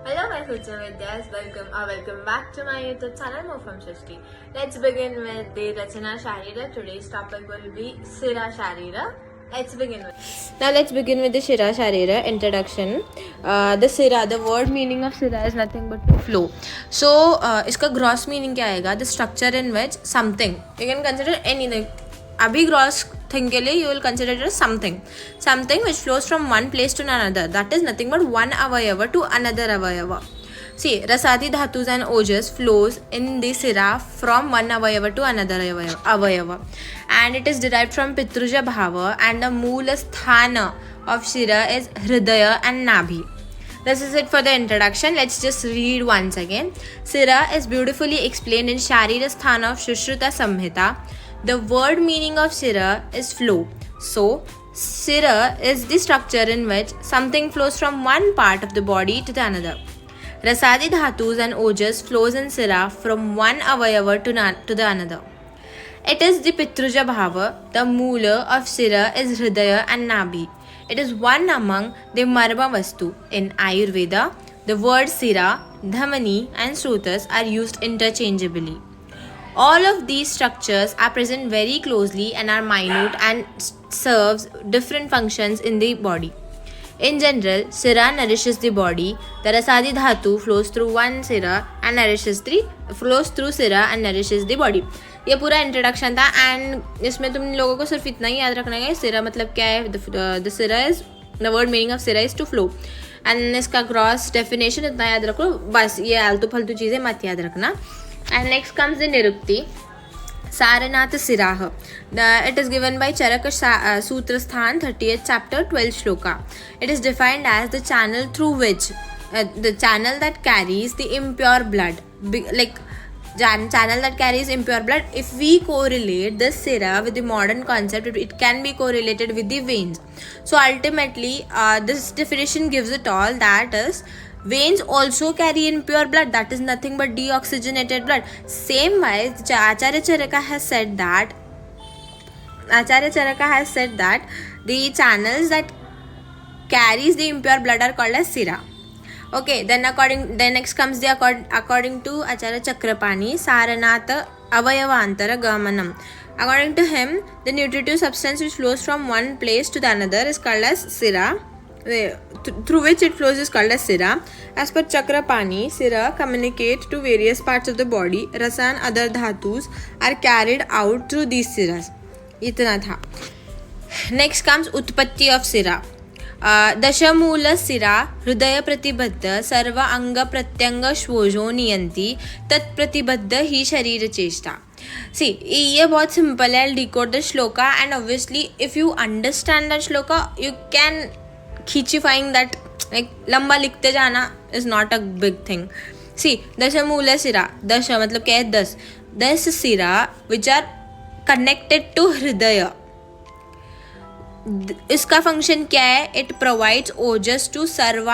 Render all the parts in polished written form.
Hello my future Vidyas, welcome back to my YouTube channel More from Srishti. Let's begin with the Rachana Sharira. Today's topic will be Sira Sharira. Let's begin with the Shira Sharira introduction. The Sira, the word meaning of Sira is nothing but to flow. So, iska gross meaning क्या आएगा? The structure in which something, you can consider anything. अभी gross thing के लिए you will consider it as something which flows from one place to another. That is nothing but one avayava to another avayava. See, rasadi dhatus and ojas flows in the sira from one avayava to another avayava, and it is derived from pitruja bhava, and the moola sthana of sira is hridaya and nabhi. This is it for the introduction. Let's just read once again. Sira is beautifully explained in Sharira Sthana of Sushruta Samhita. The word meaning of Sira is flow. So, Sira is the structure in which something flows from one part of the body to the another. Rasadi dhatus and ojas flows in Sira from one avayava to the another. It is the Pitruja Bhava. The moola of Sira is Hridaya and Nabhi. It is one among the Marma Vastu. In Ayurveda, the words Sira, Dhamani and Srutas are used interchangeably. All of these structures are present very closely and are minute and serves different functions in the body. In general, Sira nourishes the body. The Rasadi Dhatu flows through Sira and nourishes the body. ये पूरा introduction था and इसमें तुम लोगों को सिर्फ इतना ही याद रखना है सिरा मतलब क्या है. द सिरा is the word meaning of सिरा इज टू फ्लो एंड इसका क्रॉस डेफिनेशन इतना याद रखो बस. ये आलतू फालतू चीज़ें मत याद रखना. एंड नेक्स्ट कम्स द निरुक्ति सारनाथ सिराह. It is given by Charaka Sutra Sthan 30th chapter 12th shloka. It is defined as the channel through which the channel that carries the impure blood, channel that carries impure blood. If we correlate the sira with the modern concept, it can be correlated with the veins. So ultimately, this definition gives it all, that is, veins also carry impure blood, that is nothing but deoxygenated blood. Same way, Acharya Charaka has said that the channels that carries the impure blood are called as sira. Okay, then next comes the according to Acharya Chakrapani, Saranatha Avayavantara Gamanam. According to him, the nutritive substance which flows from one place to the another is called as sira. Through which it flows is called as sira. As per Chakrapani, sira communicate to various parts of the body. Rasa and other dhatus are carried out through these siras. इतना था. Next comes उत्पत्ति of sira. दशमूल सिरा हृदय प्रतिबद्ध सर्व अंग प्रत्यंग श्वोजो नियंती तत्प्रतिबद्ध ही शरीर चेष्टा. सी ये बहुत सिंपल है. Decode the shloka and obviously if you understand the shloka you can खींचीफाइंग दैट, लाइक लंबा लिखते जाना is not a big thing. See दशमूल सिरा, दश मतलब क्या है 10 सिरा विच आर कनेक्टेड टू हृदय. इसका फंक्शन क्या है? It provides ojas to sarva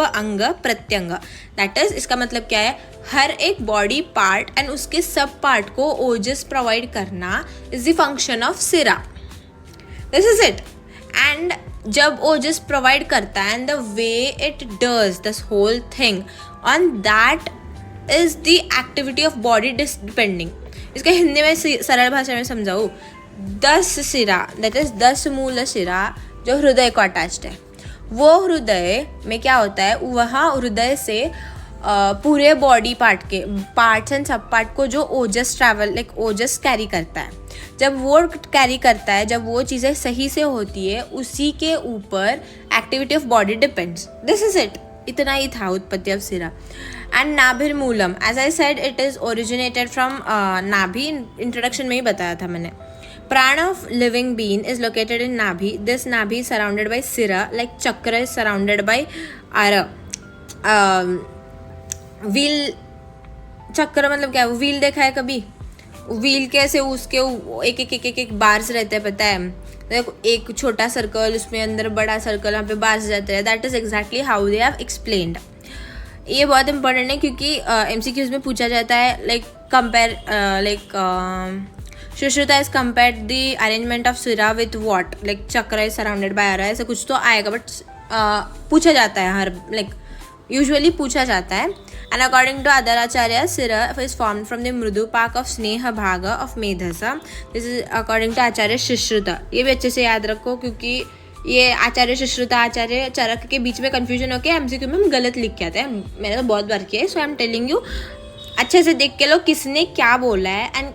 anga pratyanga. That is, इसका मतलब क्या है? हर एक बॉडी पार्ट एंड उसके सब पार्ट को ओजस प्रोवाइड करना is the function of sira. This is it. And जब ओजस प्रोवाइड करता है and the way it does this whole thing on that is the activity of body depending. इसका हिंदी में सरल भाषा में समझाऊँ, 10 सिरा दैट इज 10 मूल सिरा जो हृदय को अटैच्ड है. वो हृदय में क्या होता है? वहाँ हृदय से पूरे बॉडी पार्ट्स एंड सब पार्ट को जो ओजस ओजस कैरी करता है. जब वो कैरी करता है, जब वो चीज़ें सही से होती है, उसी के ऊपर activity of body depends. This is it. इतना ही था उत्पत्ति ऑफ सिरा. एंड नाभिर मूलम, as I said it is originated from nabhi. Introduction में ही बताया था मैंने. Prana of living being is located in Nabhi. This Nabhi is surrounded by Sira, like Chakra is surrounded by Ara. Wheel, चक्र मतलब क्या है? व्हील देखा है कभी? व्हील कैसे उसके एक बार्स रहते हैं, पता है? देखो, एक छोटा सर्कल, उसमें अंदर बड़ा सर्कल, यहाँ पे बार्स रहते हैं. That is exactly how they have explained. ये बहुत इंपॉर्टेंट है क्योंकि MCQs में पूछा जाता है. Shushruta has compared the arrangement of Sira with what? Like Chakra is surrounded by Ara, ऐसा कुछ तो आएगा. बट पूछा जाता है, हर लाइक यूजुअली पूछा जाता है. And according to Adharacharya, Sira is formed from the Mrudu Pak of Sneha Bhaga of Medhasa. This is according to Acharya Shishruta. ये भी अच्छे से याद रखो क्योंकि ये आचार्य सुश्रुता आचार्य चरक के बीच में कंफ्यूजन होके एमसीक्यू में हम गलत लिख के आते हैं. मैंने तो बहुत बार किया है, सो आई एम टेलिंग यू अच्छे से देख के लो किसने क्या बोला है. And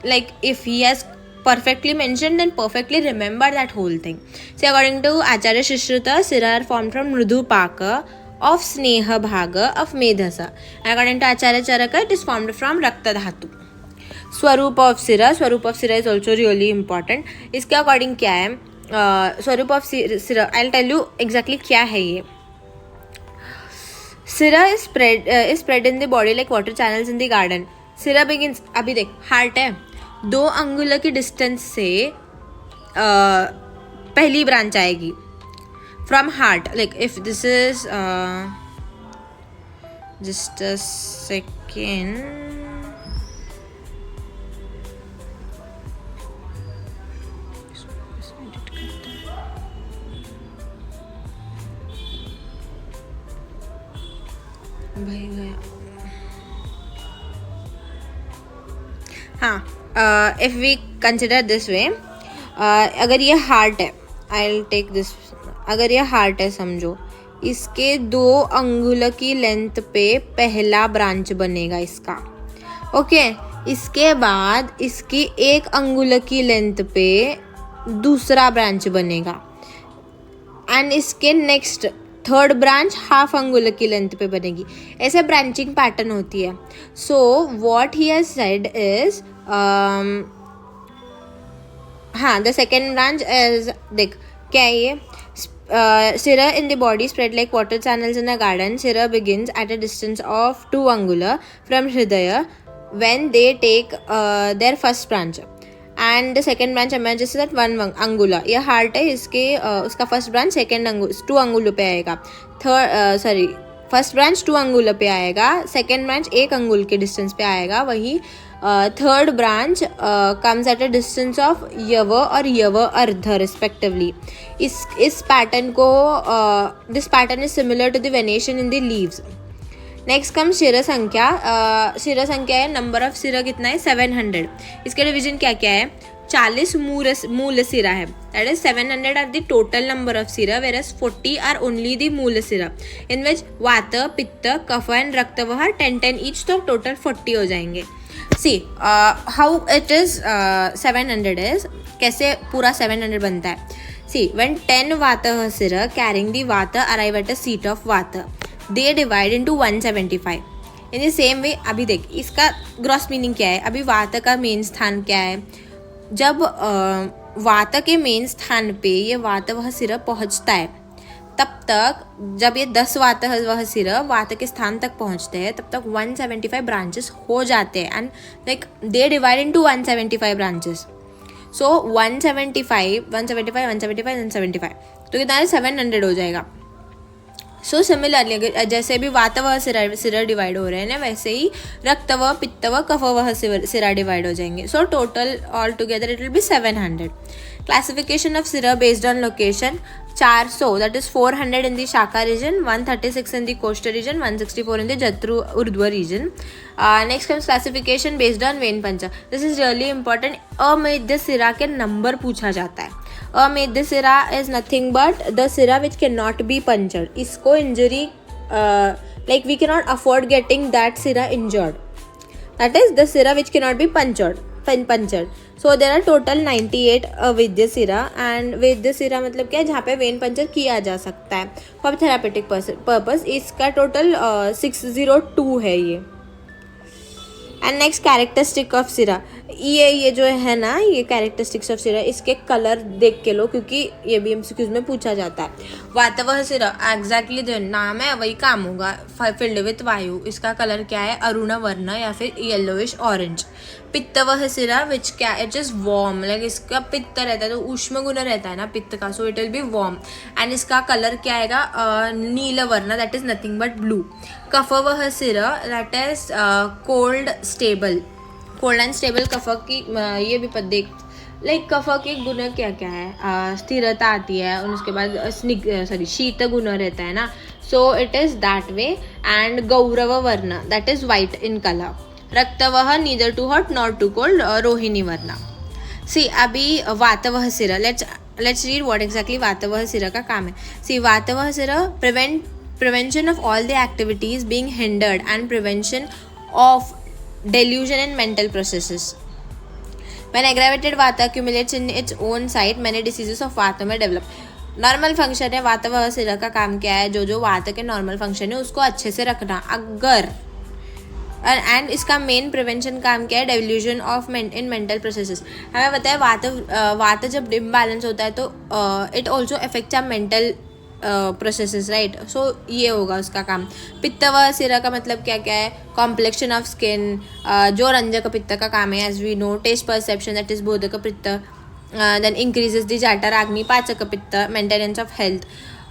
like if he has perfectly mentioned and perfectly remember that whole thing. So according to Acharya Shishruta, Sira are formed from Mrudu Paka of Sneha Bhaga of Medhasa. And according to Acharya Charaka, it is formed from Rakta Dhatu. Swarup of Sira is also really important. इसके according क्या है? Swarup of Sira, I'll tell you exactly क्या है ये. Sira is spread in the body like water channels in the garden. Sira begins, अभी देख heart है, 2 अंगुल की डिस्टेंस से पहली ब्रांच आएगी from heart. Like if this is just a second, भाई गया. हाँ, if we consider this way, अगर ये हार्ट है, आई विल टेक दिस, अगर ये हार्ट है समझो, इसके 2 अंगुल की लेंथ पे पहला ब्रांच बनेगा इसका. ओके, इसके बाद इसकी 1 अंगुल की लेंथ पे दूसरा ब्रांच बनेगा. एंड इसके नेक्स्ट 3rd ब्रांच हाफ अंगुल की लेंथ पे बनेगी. ऐसे ब्रांचिंग पैटर्न होती है. So what he has said is, हाँ, द सेकेंड ब्रांच इज, देख क्या है ये, Sira in the body spread like water channels in a garden. Sira begins at a distance of 2 angula from Hridaya when they take their first branch. And the second branch emerges at 1 angula. ये heart है, इसके उसका first branch second 2 अंगुलों पे आएगा. First branch 2 अंगुल पे आएगा, second branch 1 अंगुल के डिस्टेंस पे आएगा. वही third branch comes at a distance of यव और यव अर्ध रिस्पेक्टिवली. इस पैटर्न को, this pattern is similar to the venation in the leaves. Next come शिरा संख्या. शिरा संख्या है, नंबर ऑफ सिरा कितना है, 700. इसके डिवीजन क्या क्या है, 40 मूल सिरा है, that is 700 are the total number of sira, whereas 40 are only the mool sira, इन विच वात, पित्त, कफ एंड रक्त वह 10 ईच, तो टोटल 40 हो जाएंगे. See how it is 700 is, कैसे पूरा 700 बनता है. सी व्हेन 10 वात सिरा कैरिंग द वात arrive at a seat of वात, they divide into 175. In the same way, अभी देख इसका ग्रॉस मीनिंग क्या है. अभी वात का मेन स्थान क्या है, जब वात के मेन स्थान पे ये वात वह सिरा पहुंचता है, तब तक जब ये 10 वात वह सिरा वात के स्थान तक पहुंचते हैं, तब तक 175 ब्रांचेस हो जाते हैं. And like they divide into 175 branches. So 175 तो कितना है, 700 हो जाएगा. सो सिमिलरली जैसे भी वात व सिरा डिवाइड हो रहे हैं ना, वैसे ही रक्त व पित्त व कफ व सिरा डिवाइड हो जाएंगे. So total all together it will be 700. Classification of सिरा based on location, 400 that is 400 in the Shaka region, 136 in the coastal region, 164 in the Jatru Urdhva region. Next comes classification based on vein पंचा. This is really important. अमेध्य सिरा के number पूछा जाता है. अमेध्य सिरा is nothing but the सिरा which cannot be punctured. इसको injury like we cannot afford getting that सिरा injured. That is the सिरा which cannot be punctured. So there are total 98 वेद्य सिरा. एंड वेद्य सिरा मतलब क्या है, जहाँ पे वेन पंचर किया जा सकता है फॉर थेरापेटिक पर्पस. इसका टोटल 602 है ये. एंड नेक्स्ट कैरेक्टरिस्टिक ऑफ सिरा, ये जो है ना, ये कैरेक्टरिस्टिक्स ऑफ सिरा, इसके कलर देख के लो क्योंकि ये भी एमसीक्यूज में पूछा जाता है. वातवह सिरा एग्जैक्टली जो नाम है वही काम होगा, फिल्ड विथ वायु. इसका कलर क्या है, अरुण वर्ण या फिर येलोइश ऑरेंज. पित्तवह सिरा विच क्या, इट इज वार्म, लाइक इसका पित्त रहता है तो उष्म गुण रहता है ना पित्त का, so it will be warm. And इसका कलर क्या आएगा, नील वर्ण, that is nothing but blue. कफवह सिरा that is cold stable, cold and stable कफ की. ये भी देख लाइक कफ के गुण क्या क्या है, स्थिरता आती है और उसके बाद शीत गुण रहता है ना, so it is that way. And गौरव वर्ण that is white in colour. रक्तवह neither too hot nor too cold, रोहिणी वर्ण. सी अभी वातवह सिर, लेट्स रीड व्हाट एग्जैक्टली वातवह सिर का काम है. सी वातवह सिर prevention of all the activities being hindered and prevention of delusion in mental processes. When aggravated vata accumulates in its own site, many diseases of vata में develop. नॉर्मल फंक्शन है वातवह सिर का काम क्या है, जो वात के नॉर्मल फंक्शन है उसको अच्छे से रखना. अगर एंड इसका मेन प्रिवेंशन काम क्या है, devaluation of in mental processes. हमें पता है वात जब इम्बैलेंस होता है तो it also affects our mental processes, right. So ये होगा उसका काम. पित्तवह सिरा का मतलब क्या क्या है, कॉम्प्लेक्शन ऑफ स्किन, जो रंजक पित्त का काम है as we know. Taste perception that is bodhak pitta. Then increases the jatharagni pachak pitta. Maintenance of health.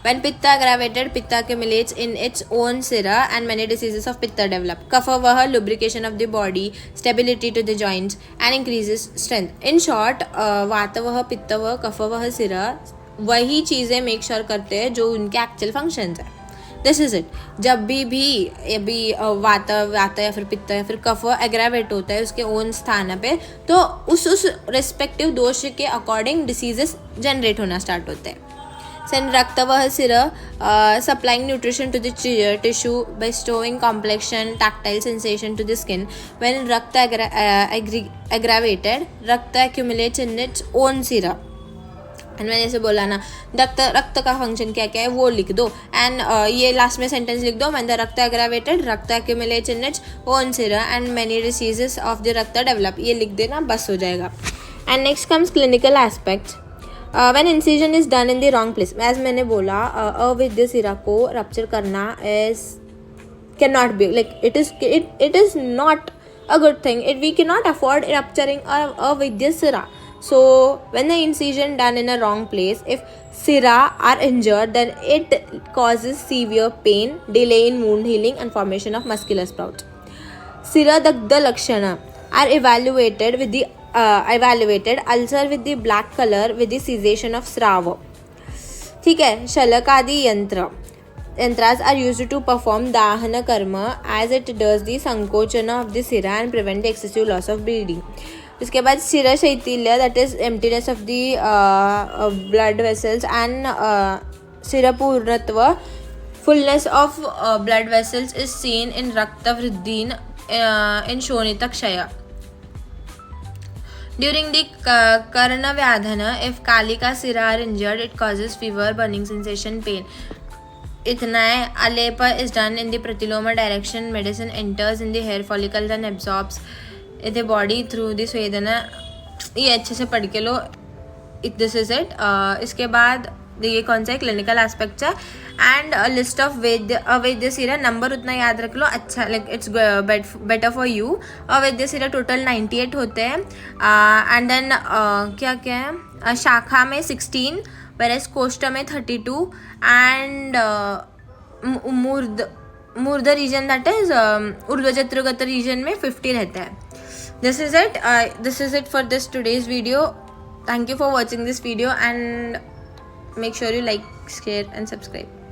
When pitta aggravated, pitta accumulates in its own sira and many diseases of pitta develop. Kapha lubrication of the body, stability to the joints and increases strength. In short, वातवह पित्तवह कफवह सिरा वही चीज़ें make sure करते हैं जो उनके actual functions है. This is it. जब भी अभी वात या फिर पित्त या फिर कफ एग्रावेट होता है उसके ओन स्थान पे, तो उस रिस्पेक्टिव दोष के अकॉर्डिंग डिसीजेस जनरेट होना स्टार्ट होते हैं. Send Raktavah Sira, supplying nutrition to the tissue, bestowing complexion, tactile sensation to the skin. When Rakta aggravated, Rakta accumulates in its own sira. And मैंने ऐसे बोला ना, रक्त का फंक्शन क्या क्या है वो लिख दो. एंड ये लास्ट में सेंटेंस लिख दो. Man the rakta aggravated, rakta accumulates in its own sira and many diseases of the rakta develop. ये लिख देना, बस हो जाएगा. And next comes clinical aspects. When incision is done in the wrong place, as मैंने बोला अवैध सिरा को रप्चर करना is can not be like it is not a good thing. We cannot afford rupturing अवैध सिरा. So when the incision done in a wrong place, if sira are injured, then it causes severe pain, delay in wound healing and formation of muscular sprouts. Sira dagda lakshana are evaluated with the ulcer with the black color with the cessation of srava. ठीक है. शलक आदि yantras are used to perform dahana karma as it does the sankochana of the sira and prevent the excessive loss of bleeding. उसके बाद सिरा शैथिल्य that is emptiness of the blood vessels and सिरा पूर्णत्व fullness of blood vessels is seen in रक्त वृद्धि in शोणित क्षय. ड्यूरिंग द कर्ण व्याधन इफ कालिका सिरा are injured it causes fever burning sensation pain. इतना है. अलेप इज डन इन द प्रतिलोम direction. Medicine enters in the hair follicles and absorbs the body through this वेदना. ये अच्छे से पढ़ के लो. This is it. इसके बाद ये कौन सा है, क्लिनिकल एस्पेक्ट्स है. एंड लिस्ट ऑफ अवैध सिरा नंबर उतना याद रख लो, अच्छा like it's better for you. अवैध सिरा टोटल 98 होते हैं. एंड देन क्या क्या है, शाखा में 16, वेरेस कोष्ठ में 32 एंड मूर्ध रीजन दैट इज ऊर्ध्वजत्रगत रीजन में 50 रहता है. This is it for this today's video. Thank you for watching this video and make sure you like, share and subscribe.